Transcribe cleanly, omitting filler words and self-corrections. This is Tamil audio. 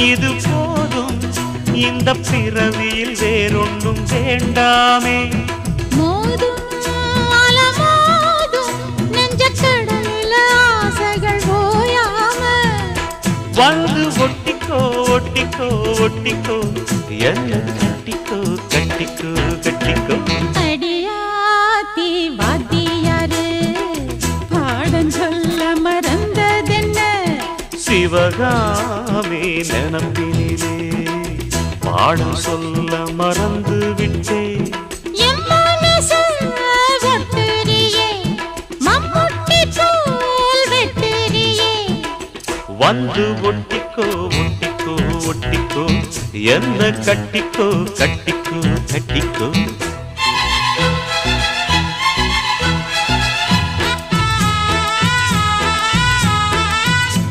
இது போதும் இந்த பிறவியில் வேறொன்றும் வேண்டாமே. மோதும் அலமோதும் நெஞ்ச கடல்ல ஆசைகள் ஓயாம வந்து ஒட்டிக்கோ ஒட்டிக்கோ ஒட்டிக்கோ என்ன கட்டிக்கோ கட்டிக்கோ கட்டிக்கோ. அடியாத்தி வாத்தியாரு பாடம் சொல்ல மறந்ததென்ன சிவகாமி நினப்பினிலே பாடம் சொல்ல மறந்து விட்டேன். என் மனசு ஒட்டுறியே மம்முட்டி போல் வெட்டுறியே வந்து ஒட்டிக்கோ ஒட்டிக்கோ ஒட்டிக்கோ என்ன கட்டிக்கோ கட்டிக்கோ கட்டிக்கோ.